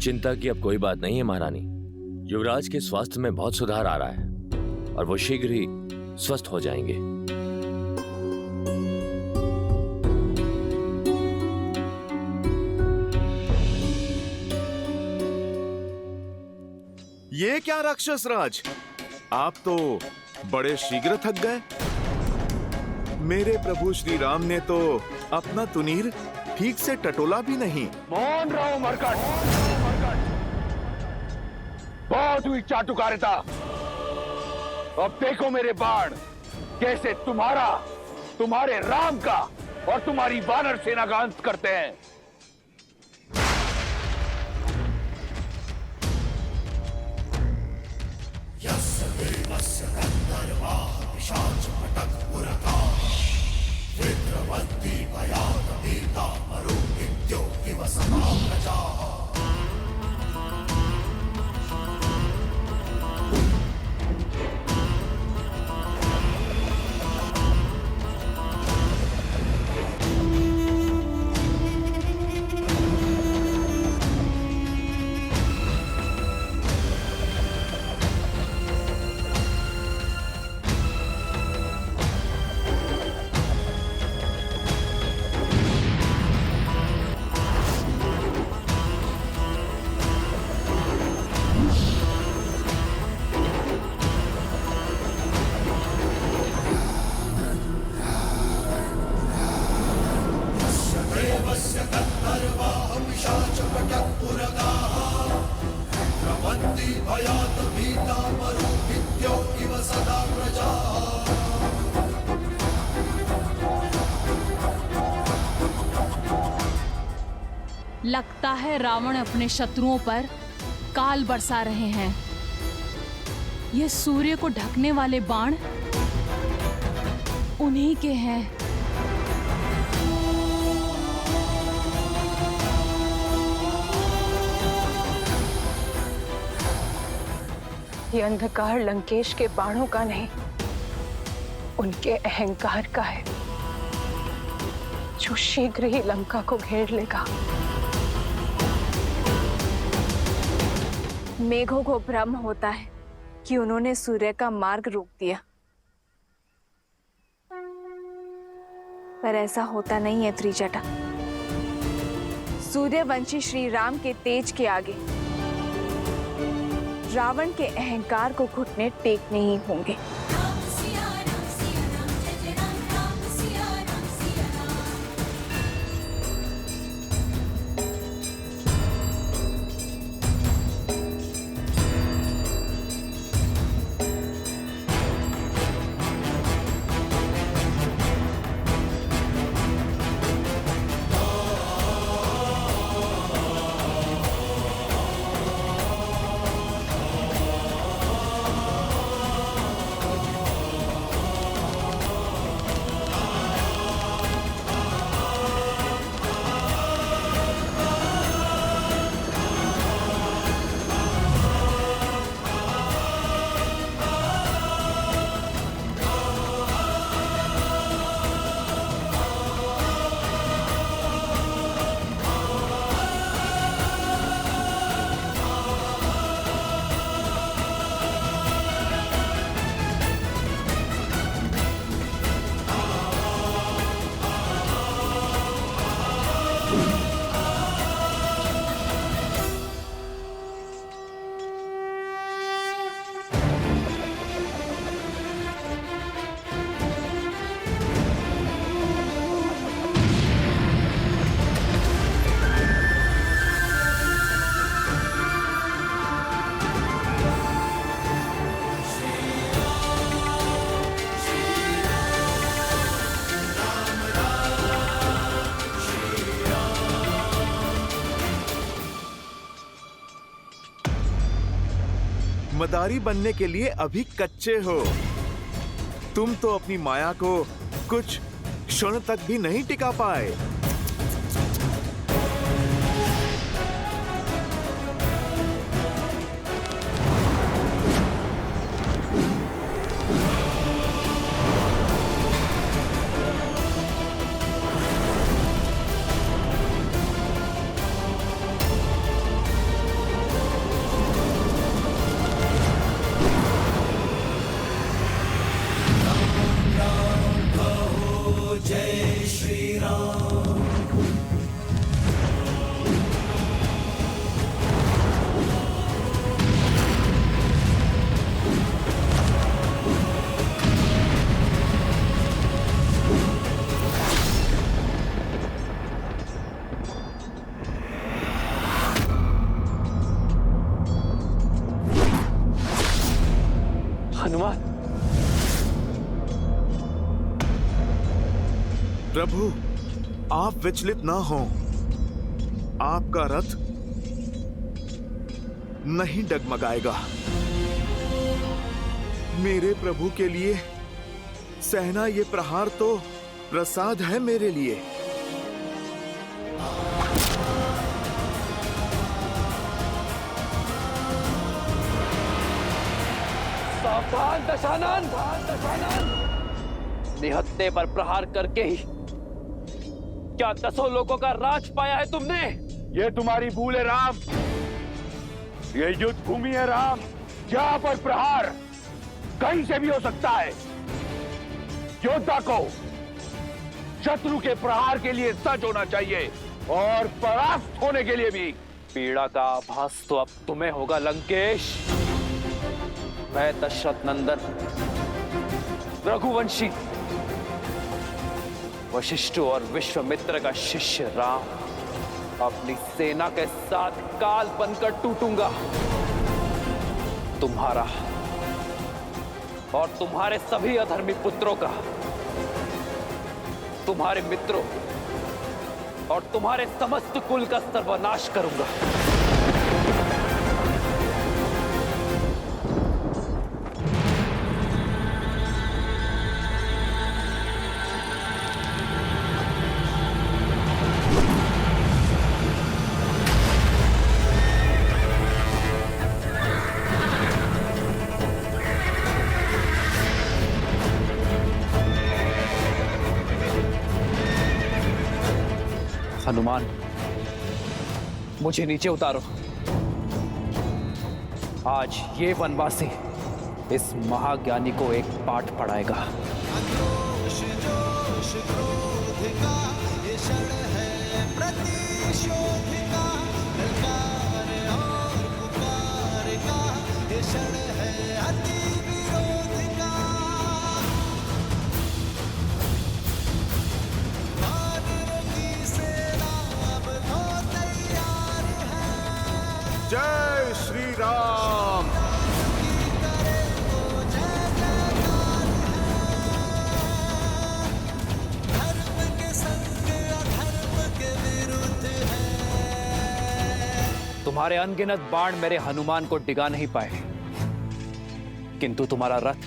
चिंता की अब कोई बात नहीं है महारानी। युवराज के स्वास्थ्य में बहुत सुधार आ रहा है और वो शीघ्र ही स्वस्थ हो जाएंगे। ये क्या राक्षस राज, आप तो बड़े शीघ्र थक गए। मेरे प्रभु श्री राम ने तो अपना तुनीर ठीक से टटोला भी नहीं। मौन रहो मरकट, बहुत हुई चाटुकारिता। अब देखो मेरे बाण कैसे तुम्हारा, तुम्हारे राम का और तुम्हारी वानर सेना का अंत करते हैं। लगता है रावण अपने शत्रुओं पर काल बरसा रहे हैं। ये सूर्य को ढकने वाले बाण उन्हीं के हैं। ये अंधकार लंकेश के बाणों का नहीं, उनके अहंकार का है, जो शीघ्र ही लंका को घेर लेगा। मेघों को भ्रम होता है कि उन्होंने सूर्य का मार्ग रोक दिया, पर ऐसा होता नहीं है त्रिजटा। सूर्यवंशी श्री राम के तेज के आगे रावण के अहंकार को घुटने टेकने ही होंगे। मदारी बनने के लिए अभी कच्चे हो। तुम तो अपनी माया को कुछ क्षण तक भी नहीं टिका पाए। हनुमान, प्रभु आप विचलित ना हो। आपका रथ नहीं डगमगाएगा। मेरे प्रभु के लिए सहना ये प्रहार तो प्रसाद है मेरे लिए। सावधान दशानन, निहत्ते पर प्रहार करके ही क्या 10 लोगों का राज पाया है तुमने? ये तुम्हारी भूल है राम। ये युद्ध भूमि है राम, जहां पर प्रहार कहीं से भी हो सकता है। योद्धा को शत्रु के प्रहार के लिए सज्ज होना चाहिए और परास्त होने के लिए भी। पीड़ा का आभास तो अब तुम्हें होगा लंकेश। मैं दशरथ नंदन रघुवंशी वशिष्ठ और विश्वामित्र का शिष्य राम अपनी सेना के साथ काल बनकर टूटूंगा। तुम्हारा और तुम्हारे सभी अधर्मी पुत्रों का, तुम्हारे मित्रों और तुम्हारे समस्त कुल का सर्वनाश करूंगा। हनुमान, मुझे नीचे उतारो। आज ये वनवासी इस महाज्ञानी को एक पाठ पढ़ाएगा। जय श्री राम। तुम्हारे अनगिनत बाण मेरे हनुमान को डिगा नहीं पाए, किंतु तुम्हारा रथ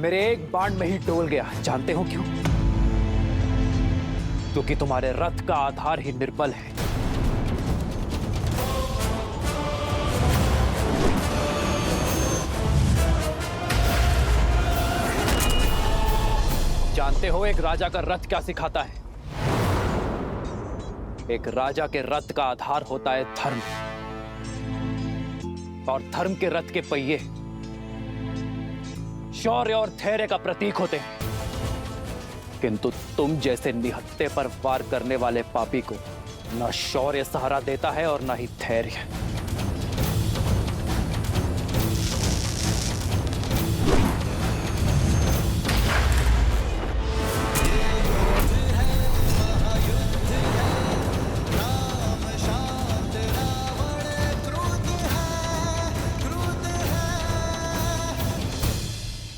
मेरे एक बाण में ही डोल गया। जानते हो क्यों? क्योंकि तुम्हारे रथ का आधार ही निर्बल है। जानते हो एक राजा का रथ क्या सिखाता है? एक राजा के रथ का आधार होता है धर्म, और धर्म के रथ के पहिए शौर्य और धैर्य का प्रतीक होते हैं। किंतु तुम जैसे निहत्ते पर वार करने वाले पापी को न शौर्य सहारा देता है और न ही धैर्य।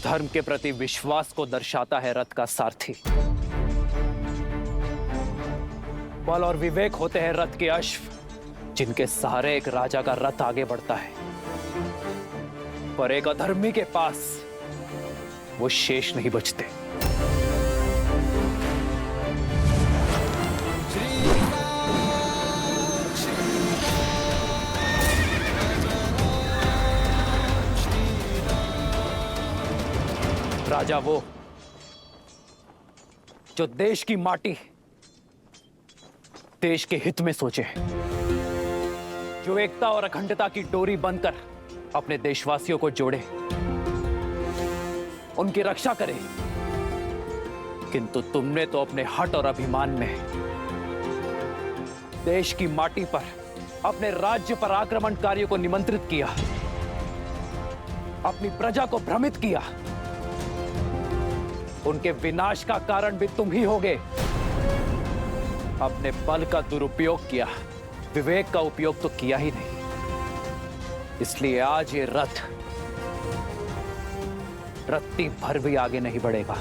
धर्म के प्रति विश्वास को दर्शाता है रथ का सारथी। बल और विवेक होते हैं रथ के अश्व, जिनके सहारे एक राजा का रथ आगे बढ़ता है। पर एक अधर्मी के पास वो शेष नहीं बचते। राजा वो जो देश की माटी, देश के हित में सोचे, जो एकता और अखंडता की डोरी बनकर अपने देशवासियों को जोड़े, उनकी रक्षा करे। किंतु तुमने तो अपने हठ और अभिमान में देश की माटी पर अपने राज्य पर आक्रमणकारियों को निमंत्रित किया, अपनी प्रजा को भ्रमित किया। उनके विनाश का कारण भी तुम ही होगे। अपने बल का दुरुपयोग किया, विवेक का उपयोग तो किया ही नहीं। इसलिए आज ये रथ रत्ती भर भी आगे नहीं बढ़ेगा।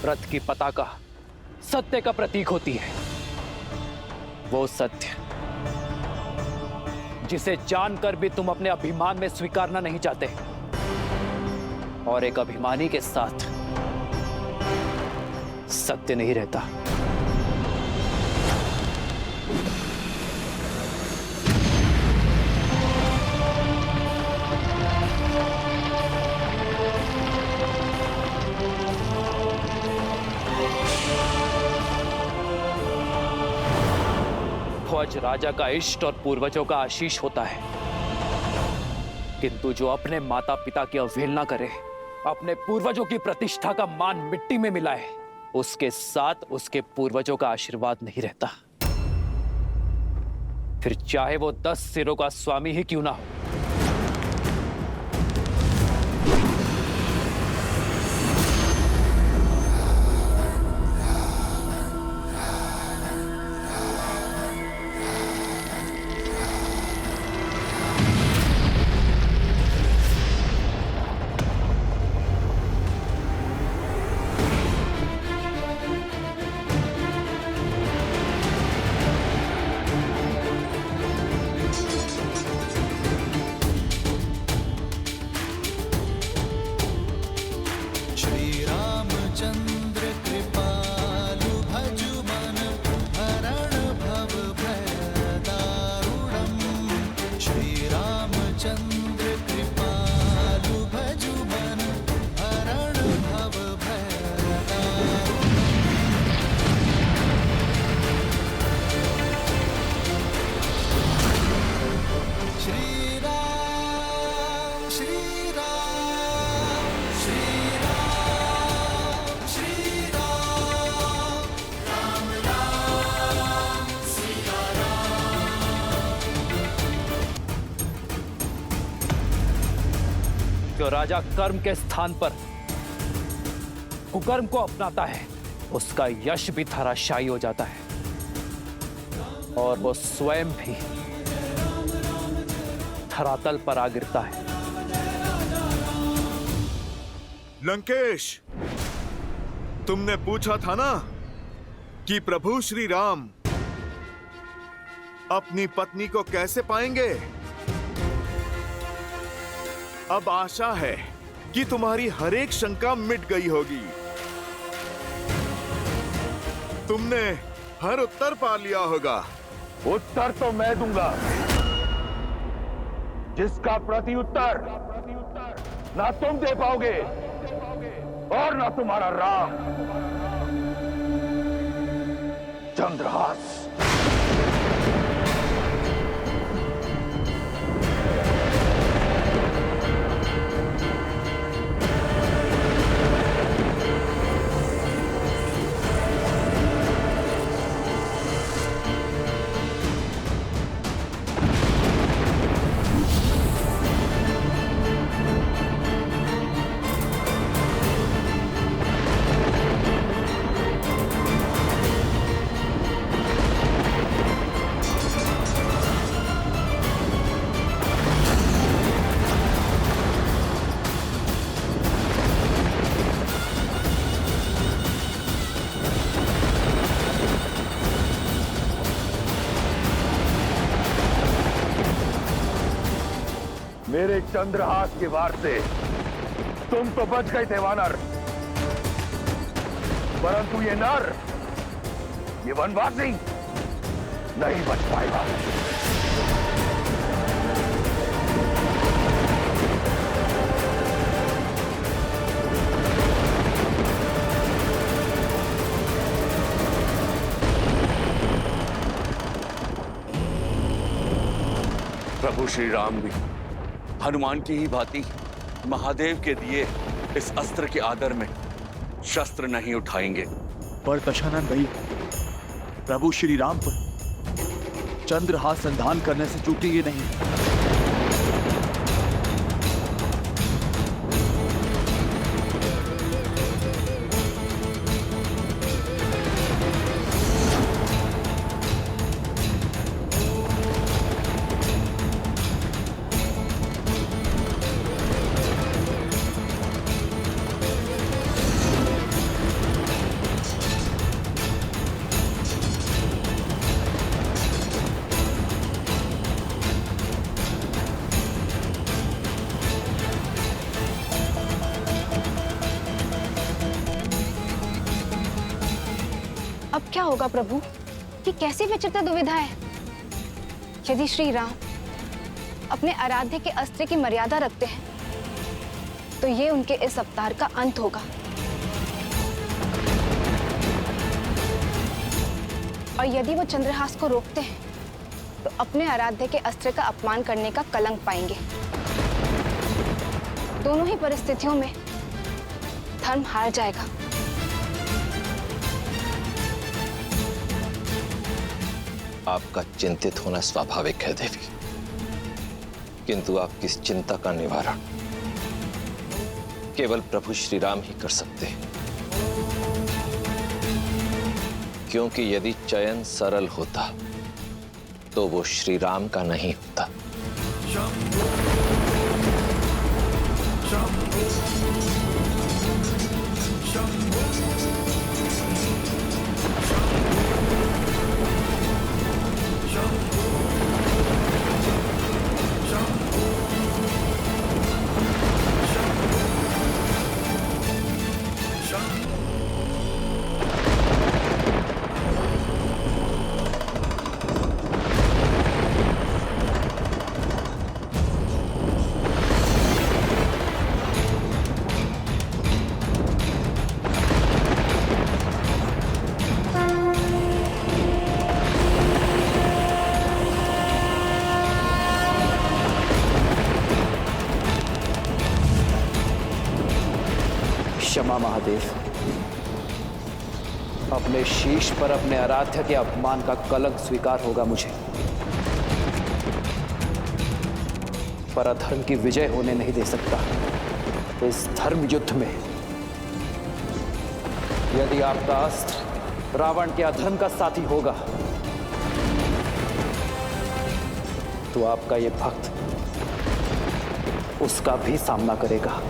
रथ की पताका सत्य का प्रतीक होती है। वो सत्य जिसे जानकर भी तुम अपने अभिमान में स्वीकारना नहीं चाहते, और एक अभिमानी के साथ सत्य नहीं रहता। ध्वज राजा का इष्ट और पूर्वजों का आशीष होता है, किंतु जो अपने माता पिता की अवहेलना करे, अपने पूर्वजों की प्रतिष्ठा का मान मिट्टी में मिलाए, उसके साथ उसके पूर्वजों का आशीर्वाद नहीं रहता। फिर चाहे वो 10 सिरों का स्वामी ही क्यों ना हो। जो राजा कर्म के स्थान पर कुकर्म को अपनाता है, उसका यश भी धराशायी हो जाता है, और वो स्वयं भी धरातल पर आ गिरता है। लंकेश, तुमने पूछा था ना कि प्रभु श्री राम अपनी पत्नी को कैसे पाएंगे। अब आशा है कि तुम्हारी हर एक शंका मिट गई होगी। तुमने हर उत्तर पा लिया होगा। उत्तर तो मैं दूंगा, जिसका प्रति उत्तर ना तुम दे पाओगे और ना तुम्हारा राम। चंद्रहास। मेरे चंद्रहास के वार से तुम तो बच गए थे वानर, परंतु ये नर, ये वनवासी नहीं बच पाएगा। प्रभु श्री राम भी हनुमान की ही भांति महादेव के दिए इस अस्त्र के आदर में शस्त्र नहीं उठाएंगे। पर दशानन भाई, प्रभु श्री राम पर चंद्रहास संधान करने से चूकेंगे नहीं। क्या होगा प्रभु? ये कैसी विचित्र दुविधा है। यदि श्री राम अपने आराध्य के अस्त्र की मर्यादा रखते हैं तो ये उनके इस अवतार का अंत होगा। और यदि वो चंद्रहास को रोकते हैं तो अपने आराध्य के अस्त्र का अपमान करने का कलंक पाएंगे। दोनों ही परिस्थितियों में धर्म हार जाएगा। आपका चिंतित होना स्वाभाविक है देवी, किंतु आपकी इस चिंता का निवारण केवल प्रभु श्री राम ही कर सकते हैं। क्योंकि यदि चयन सरल होता तो वो श्री राम का नहीं होता। क्षमा महादेव, अपने शीश पर अपने आराध्य के अपमान का कलंक स्वीकार होगा मुझे, पर अधर्म की विजय होने नहीं दे सकता। इस धर्म युद्ध में यदि आपका अस्त्र रावण के अधर्म का साथी होगा तो आपका ये भक्त उसका भी सामना करेगा।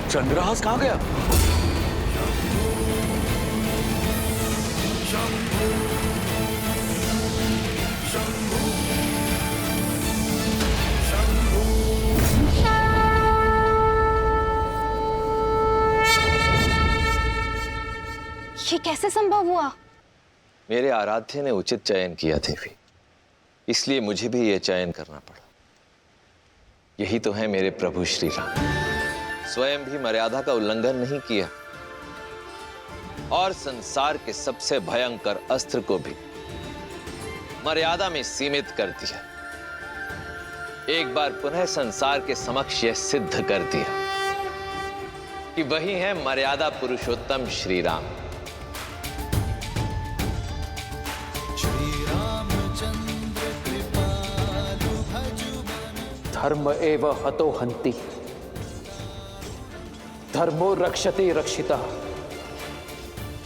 चंद्रहास कहां गया? ये कैसे संभव हुआ? मेरे आराध्य ने उचित चयन किया देवी, इसलिए मुझे भी यह चयन करना पड़ा। यही तो है मेरे प्रभु श्री राम, स्वयं भी मर्यादा का उल्लंघन नहीं किया और संसार के सबसे भयंकर अस्त्र को भी मर्यादा में सीमित कर दिया। एक बार पुनः संसार के समक्ष यह सिद्ध कर दिया कि वही है मर्यादा पुरुषोत्तम श्री राम। धर्म एव हतो हन्ति, धर्मो रक्षति रक्षितः,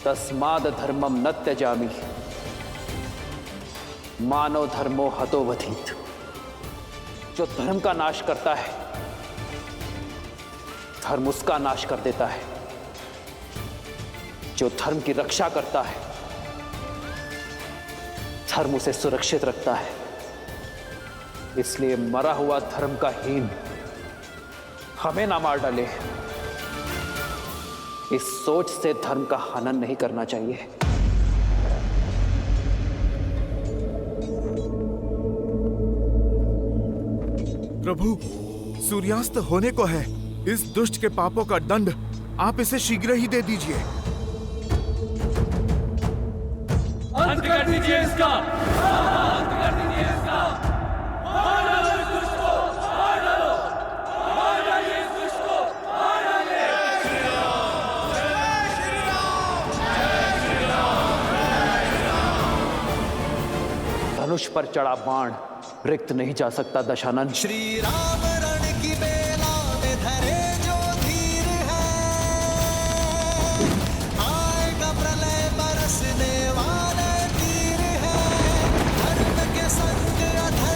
तस्माद् धर्मम न त्यजामि, मानो धर्मो हतो वधीत। जो धर्म का नाश करता है धर्म उसका नाश कर देता है, जो धर्म की रक्षा करता है धर्म उसे सुरक्षित रखता है। इसलिए मरा हुआ धर्म का हीन हमें ना मार डाले, इस सोच से धर्म का हनन नहीं करना चाहिए। प्रभु, सूर्यास्त होने को है। इस दुष्ट के पापों का दंड आप इसे शीघ्र ही दे दीजिए। अंत कर दीजिए इसका, अंत कर दीजिए इसका। मार डालो इस दुष्ट को, मार डालो, मार डालिए इस दुष्ट को, मार डालिए। जय श्री राम, जय श्री राम, जय श्री राम, जय श्री राम। धनुष पर चढ़ा बाण रिक्त नहीं जा सकता दशानन। श्री राम रण की बेला में धरे जो धीर है, आएगा प्रलय बरसने वाले तीर है। धर्म के संग अधर्म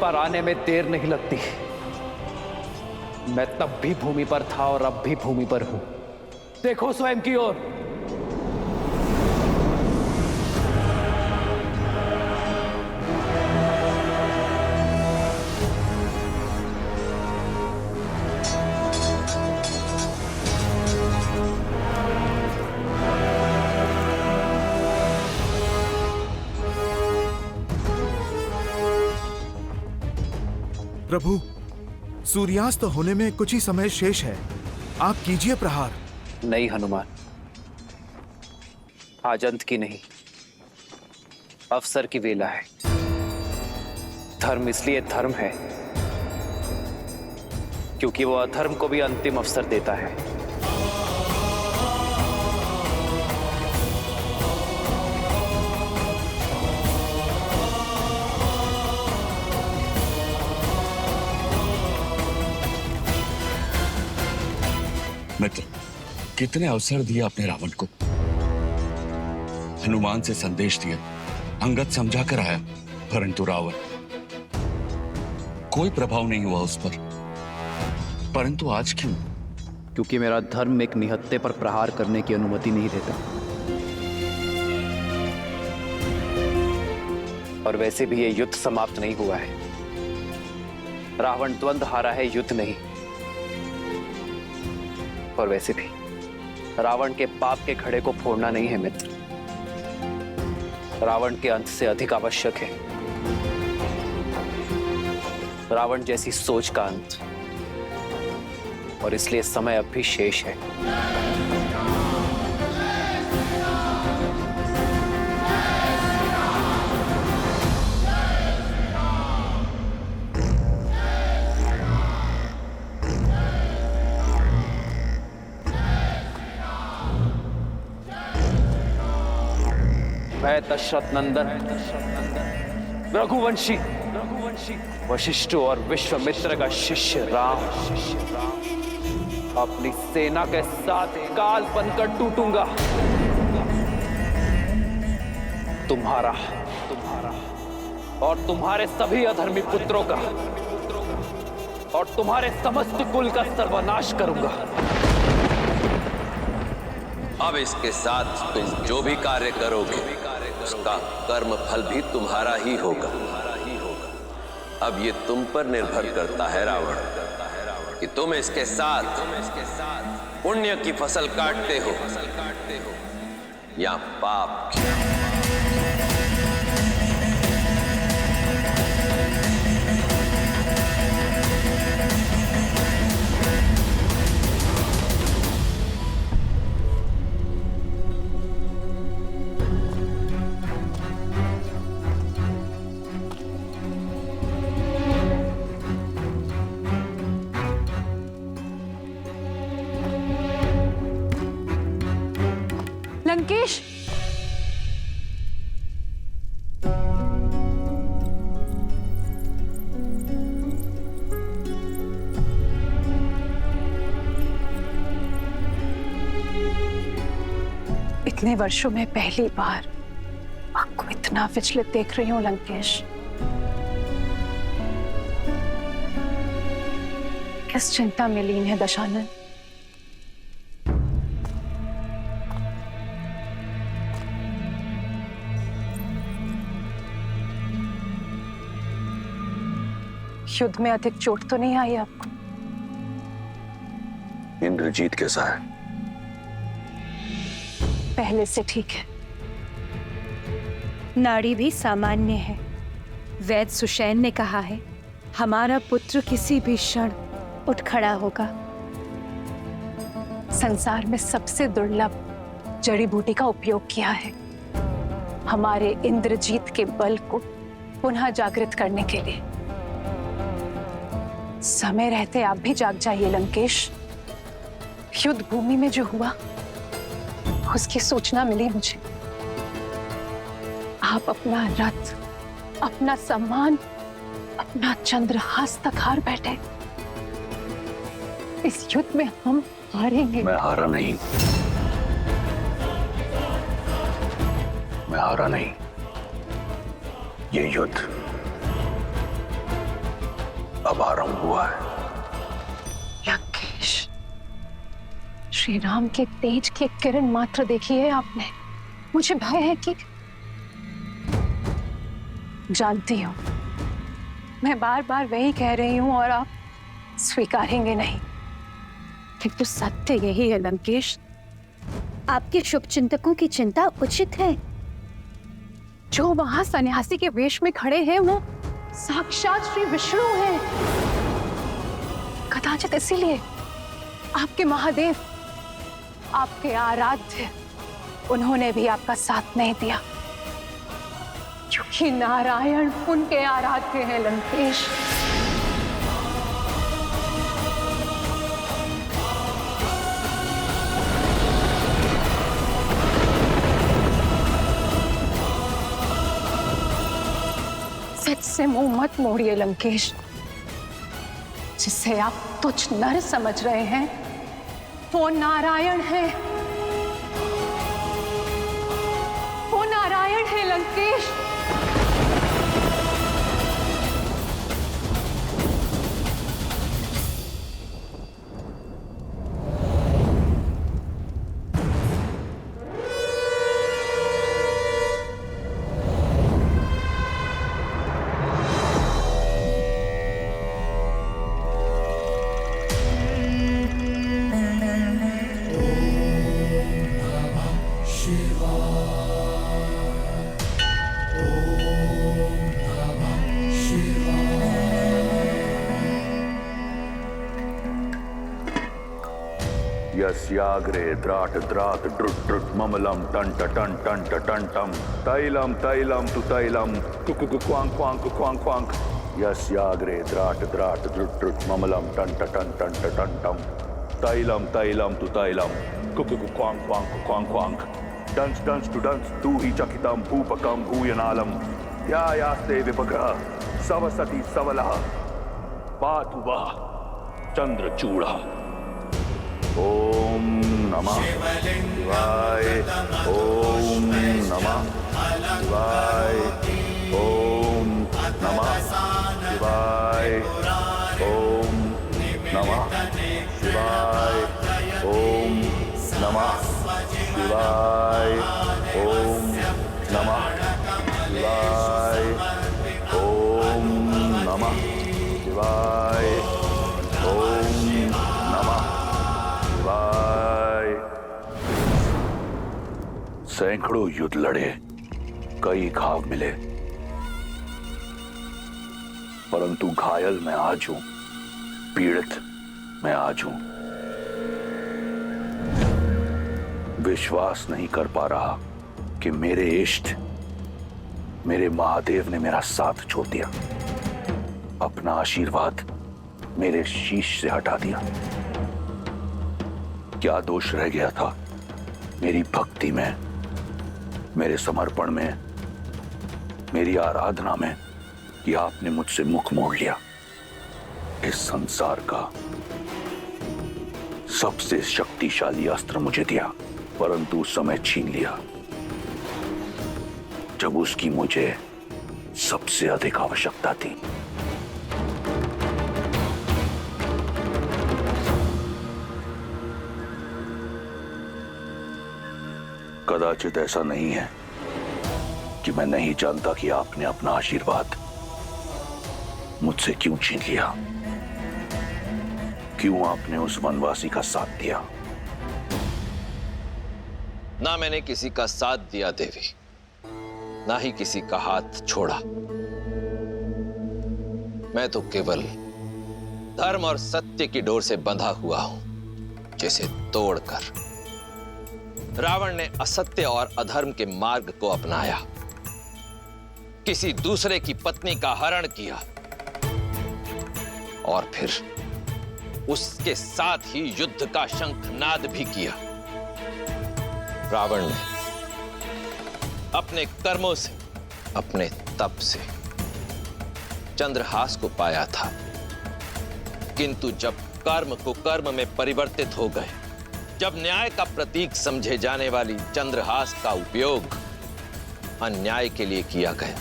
पर आने में देर नहीं लगती। मैं तब भी भूमि पर था और अब भी भूमि पर हूं। देखो स्वयं की ओर। प्रभु, सूर्यास्त होने में कुछ ही समय शेष है, आप कीजिए प्रहार। नहीं हनुमान, आज अंत की नहीं, अवसर की वेला है। धर्म इसलिए धर्म है क्योंकि वो अधर्म को भी अंतिम अवसर देता है। मित्र, कितने अवसर दिए आपने रावण को। हनुमान से संदेश दिया, अंगद समझा कर आया, परंतु रावण, कोई प्रभाव नहीं हुआ उस पर। परंतु आज क्यों? क्योंकि मेरा धर्म एक निहत्थे पर प्रहार करने की अनुमति नहीं देता। और वैसे भी ये युद्ध समाप्त नहीं हुआ है। रावण द्वंद्व हारा है, युद्ध नहीं। और वैसे भी रावण के पाप के घड़े को फोड़ना नहीं है मित्र, रावण के अंत से अधिक आवश्यक है रावण जैसी सोच का अंत। और इसलिए समय अब भी शेष है। मैं दशरथ नंदन रघुवंशी वशिष्ठ और विश्वामित्र का शिष्य राम अपनी सेना के साथ काल बनकर टूटूंगा। तुम्हारा और तुम्हारे सभी अधर्मी पुत्रों का और तुम्हारे समस्त कुल का सर्वनाश करूंगा। अब इसके साथ तुम जो भी कार्य करोगे उसका कर्म फल भी तुम्हारा ही होगा। अब ये तुम पर निर्भर करता है रावण कि तुम इसके साथ पुण्य की फसल काटते हो या पाप की। लंकेश, इतने वर्षों में पहली बार आपको इतना विचलित देख रही हूं लंकेश। किस चिंता में लीन है दशानन? युद्ध में अधिक चोट तो नहीं आई आपको? इंद्रजीत कैसा है? पहले से ठीक है। नाड़ी भी सामान्य है। वैद्य सुषैन ने कहा है हमारा पुत्र किसी भी क्षण उठ खड़ा होगा। संसार में सबसे दुर्लभ जड़ी बूटी का उपयोग किया है हमारे इंद्रजीत के बल को पुनः जागृत करने के लिए। समय रहते आप भी जाग जाइए लंकेश। युद्ध भूमि में जो हुआ उसकी सूचना मिली मुझे। आप अपना रथ, अपना सम्मान, अपना चंद्रहास तक हार बैठे। इस युद्ध में हम हारेंगे। मैं हारा नहीं, मैं हारा नहीं। ये युद्ध अब आरंभ हुआ है। लंकेश, श्री राम के तेज की किरण मात्र देखी है आपने। मुझे भय है कि जानती हूं, मैं बार बार वही कह रही हूं और आप स्वीकारेंगे नहीं। किंतु सत्य यही है लंकेश, आपके शुभचिंतकों की चिंता उचित है। जो वहां सन्यासी के वेश में खड़े हैं वो साक्षात श्री विष्णु हैं। कदाचित इसीलिए आपके महादेव, आपके आराध्य, उन्होंने भी आपका साथ नहीं दिया, क्योंकि नारायण उनके आराध्य हैं लंकेश। सच से मुंह मत मोड़िए लंकेश। जिसे आप तुच्छ नर समझ रहे हैं वो नारायण है, वो नारायण है लंकेश। यस्याग्रे द्राट द्राट ड्रुट ड्रुट ममलम टंट टंट टंट टंटम तैलम तैलम तु तैलम कुकु क्वांग क्वांग क्वांग क्वांग। यस्याग्रे द्राट द्राट ड्रुट ड्रुट ममलम टंट टंट टंट टंटम तैलम तैलम तु तैलम कुकु क्वांग क्वांग क्वांग क्वांग। डंस डंस टु डंस तू ही चकितम भूपकम भूयनालम यास्ते विपग्रह सवसति सवलः पातु वः चंद्रचूड़ा। ओम नमः शिवाय, ओम नमः शिवाय, ओम नमः शिवाय, ओम नमः शिवाय, ओम नमः शिवाय, ओम नमः शिवाय, ओम नमः शिवाय, ओम नमः। सैकड़ों युद्ध लड़े, कई घाव मिले, परंतु घायल मैं आज हूं, पीड़ित मैं आज हूं। विश्वास नहीं कर पा रहा कि मेरे इष्ट, मेरे महादेव ने मेरा साथ छोड़ दिया, अपना आशीर्वाद मेरे शीश से हटा दिया। क्या दोष रह गया था मेरी भक्ति में, मेरे समर्पण में, मेरी आराधना में, कि आपने मुझसे मुख मोड़ लिया। इस संसार का सबसे शक्तिशाली अस्त्र मुझे दिया, परंतु उस समय छीन लिया जब उसकी मुझे सबसे अधिक आवश्यकता थी। कदाचित ऐसा नहीं है कि मैं नहीं जानता कि आपने अपना आशीर्वाद मुझसे क्यों छीन लिया, क्यों आपने उस वनवासी का साथ दिया। ना मैंने किसी का साथ दिया देवी, ना ही किसी का हाथ छोड़ा। मैं तो केवल धर्म और सत्य की डोर से बंधा हुआ हूं, जिसे तोड़कर रावण ने असत्य और अधर्म के मार्ग को अपनाया, किसी दूसरे की पत्नी का हरण किया और फिर उसके साथ ही युद्ध का शंखनाद भी किया। रावण ने अपने कर्मों से, अपने तप से चंद्रहास को पाया था, किंतु जब कर्म को कर्म में परिवर्तित हो गए, जब न्याय का प्रतीक समझे जाने वाली चंद्रहास का उपयोग अन्याय के लिए किया गया,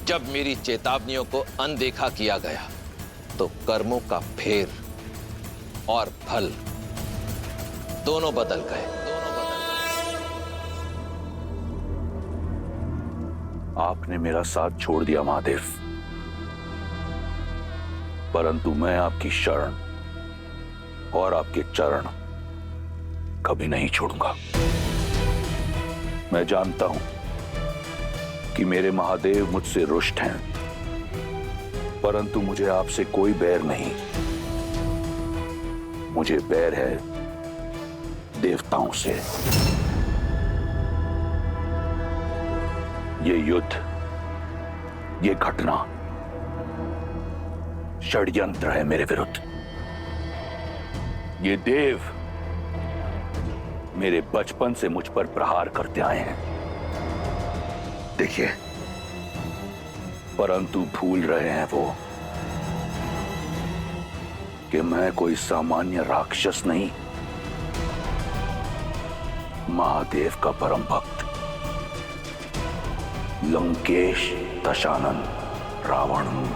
जब मेरी चेतावनियों को अनदेखा किया गया तो कर्मों का फेर और फल दोनों बदल गए। आपने मेरा साथ छोड़ दिया महादेव, परंतु मैं आपकी शरण और आपके चरण कभी नहीं छोड़ूंगा। मैं जानता हूं कि मेरे महादेव मुझसे रुष्ट हैं, परंतु मुझे आपसे कोई बैर नहीं। मुझे बैर है देवताओं से। ये युद्ध, ये घटना षड्यंत्र है मेरे विरुद्ध। ये देव मेरे बचपन से मुझ पर प्रहार करते आए हैं, देखिए, परंतु भूल रहे हैं वो कि मैं कोई सामान्य राक्षस नहीं, महादेव का परम भक्त लंकेश दशानन रावण हूं।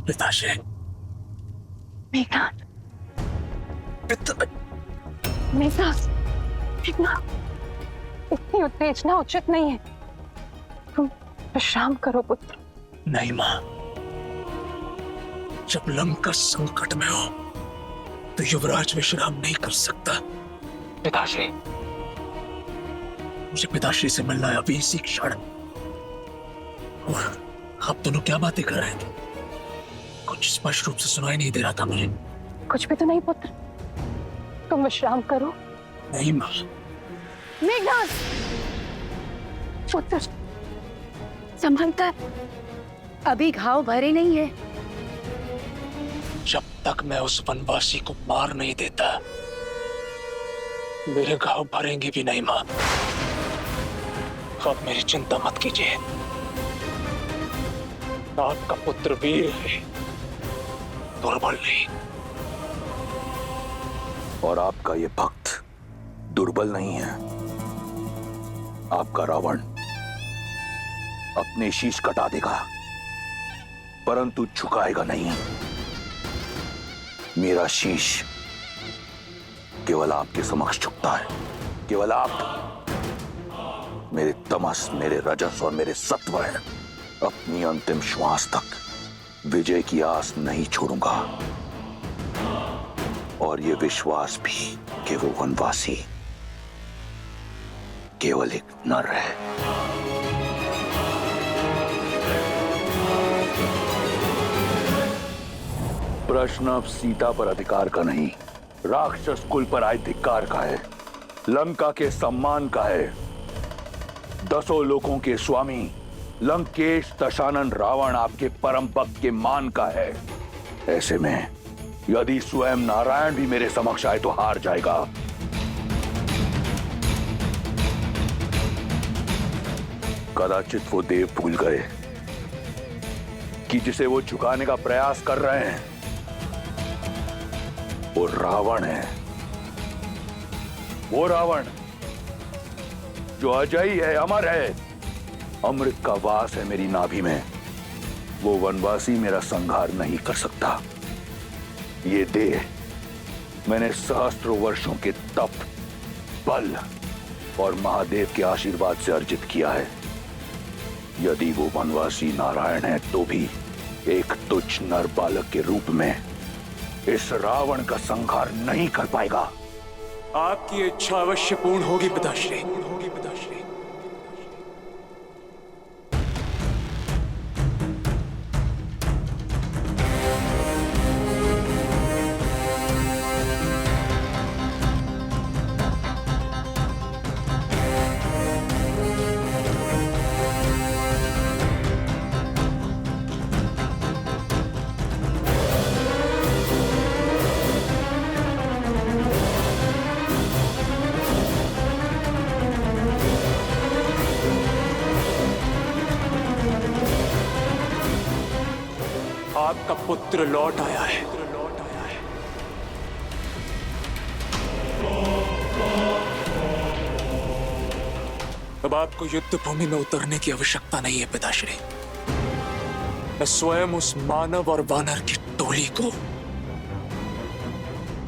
पिताश्री, मेघनाथ, इतनी उत्तेजना उचित नहीं है। तुम विश्राम करो पुत्र। नहीं मां, जब लंका संकट में हो तो युवराज विश्राम नहीं कर सकता। पिताश्री, मुझे पिताश्री से मिलना है अभी इसी क्षण। और आप दोनों क्या बातें कर रहे थे? कुछ स्पष्ट रूप से सुनाई नहीं दे रहा था मुझे। कुछ भी तो नहीं पुत्र, तुम विश्राम करो। नहीं मां। मेघनाथ, पुत्र संभलकर, अभी घाव भरे नहीं है। जब तक मैं उस वनवासी को मार नहीं देता, मेरे घाव भरेंगे भी नहीं मां। आप मेरी चिंता मत कीजिए, आपका पुत्र वीर है, दुर्बल नहीं। और आपका ये भक्त दुर्बल नहीं है। आपका रावण अपने शीश कटा देगा, परंतु झुकाएगा नहीं। मेरा शीश केवल आपके समक्ष झुकता है। केवल आप मेरे तमस, मेरे रजस और मेरे सत्व हैं। अपनी अंतिम श्वास तक विजय की आस नहीं छोड़ूंगा। और ये विश्वास भी कि वो वनवासी केवल एक नर है। प्रश्न अब सीता पर अधिकार का नहीं, राक्षस कुल पर आए धिक्कार का है, लंका के सम्मान का है, 10 लोगों के स्वामी लंकेश दशानन रावण आपके परम भक्त के मान का है। ऐसे में यदि स्वयं नारायण भी मेरे समक्ष आए तो हार जाएगा। कदाचित वो देव भूल गए कि जिसे वो झुकाने का प्रयास कर रहे हैं वो रावण है। वो रावण जो अजयी है, अमर है, अमृत का वास है मेरी नाभि में। वो वनवासी मेरा संहार नहीं कर सकता। ये देह मैंने सहस्त्रों वर्षों के तप, बल और महादेव के आशीर्वाद से अर्जित किया है। यदि वो वनवासी नारायण है तो भी एक तुच्छ नर बालक के रूप में इस रावण का संहार नहीं कर पाएगा। आपकी इच्छा अवश्य पूर्ण होगी पिताश्री। आपका पुत्र लौट आया है। अब आपको युद्ध भूमि में उतरने की आवश्यकता नहीं है पिताश्री। मैं स्वयं उस मानव और वानर की टोली को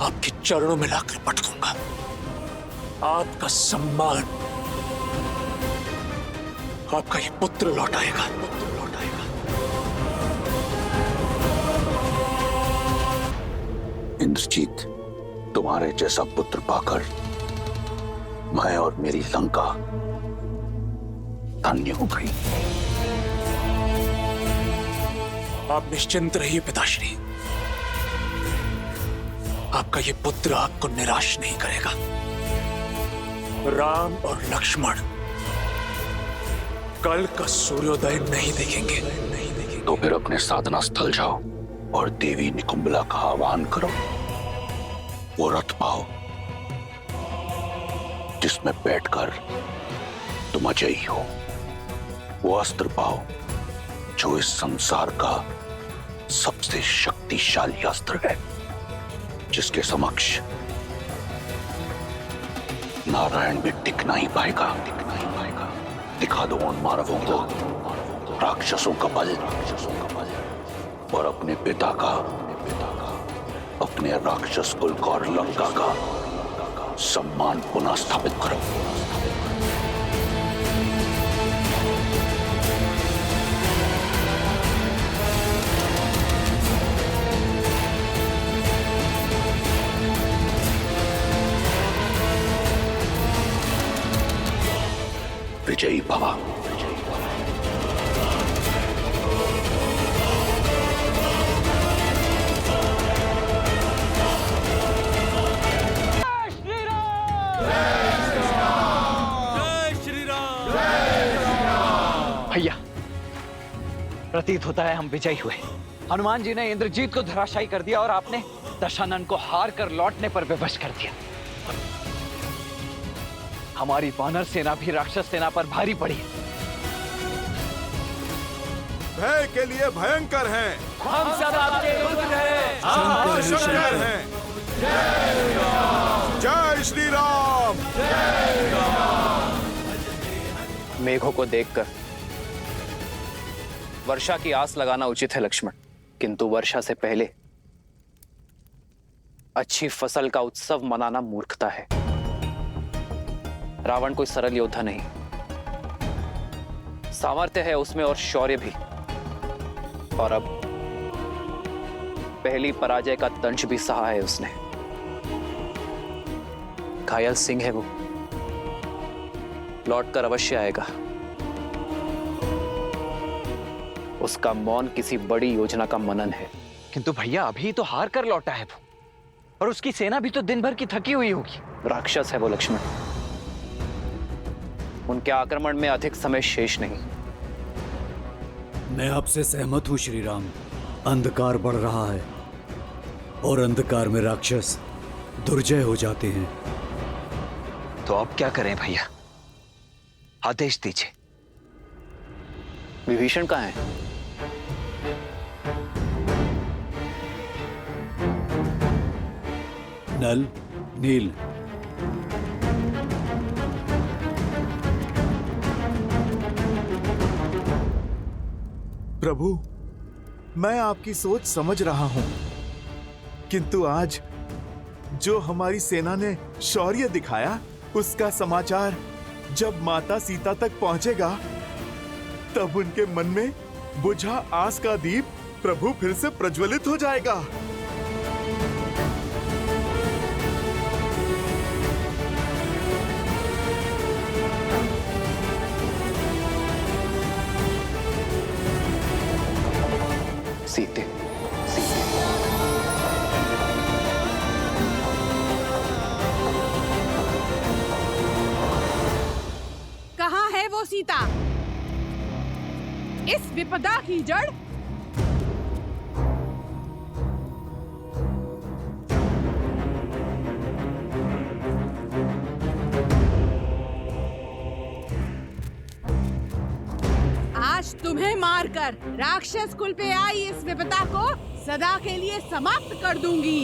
आपके चरणों में लाकर पटकूंगा। आपका सम्मान, आपका ये पुत्र लौटाएगा। इंद्रजीत, तुम्हारे जैसा पुत्र पाकर मैं और मेरी लंका धन्य हो गई। आप निश्चिंत रहिए पिताश्री, आपका ये पुत्र आपको निराश नहीं करेगा। राम और लक्ष्मण कल का सूर्योदय नहीं देखेंगे। तो फिर अपने साधना स्थल जाओ और देवी निकुंबला का आह्वान करो। वो रथ पाओ जिसमें बैठकर तुम अजयी हो। वो अस्त्र पाओ जो इस संसार का सबसे शक्तिशाली अस्त्र है, जिसके समक्ष नारायण भी टिक नहीं पाएगा। दिखा दो उन मानवों को राक्षसों का बल और अपने पिता का, अपने राक्षस कुल का और लंका का सम्मान पुनः स्थापित करो। विजयी भवा। भैया, प्रतीत होता है हम विजयी हुए। हनुमान जी ने इंद्रजीत को धराशायी कर दिया और आपने दशानन को हार कर लौटने पर विवश कर दिया। हमारी वानर सेना भी राक्षस सेना पर भारी पड़ी है। भय के लिए भयंकर हैं। हम सब आपके पुत्र हैं। हम शंकर हैं। जय श्री राम। मेघों को देखकर वर्षा की आस लगाना उचित है लक्ष्मण, किंतु वर्षा से पहले अच्छी फसल का उत्सव मनाना मूर्खता है। रावण कोई सरल योद्धा नहीं, सामर्थ्य है उसमें और शौर्य भी, और अब पहली पराजय का दंश भी सहा है उसने। घायल सिंह है वो, लौटकर अवश्य आएगा। उसका मौन किसी बड़ी योजना का मनन है। किंतु भैया, अभी तो हार कर लौटा है वो, और उसकी सेना भी तो दिन भर की थकी हुई होगी। राक्षस है वो लक्ष्मण, उनके आक्रमण में अधिक समय शेष नहीं। मैं आपसे सहमत हूं श्री राम। अंधकार बढ़ रहा है और अंधकार में राक्षस दुर्जय हो जाते हैं। तो अब क्या करें भैया, आदेश दीजिए। विभीषण कहाँ है? नल, नील, प्रभु, मैं आपकी सोच समझ रहा हूं, किंतु आज जो हमारी सेना ने शौर्य दिखाया, उसका समाचार जब माता सीता तक पहुंचेगा, तब उनके मन में बुझा आस का दीप प्रभु फिर से प्रज्वलित हो जाएगा। सीते, कहाँ है वो सीता? इस विपदा की जड़? आज तुम्हें मारकर राक्षस कुल पे आई इस विपदा को सदा के लिए समाप्त कर दूंगी।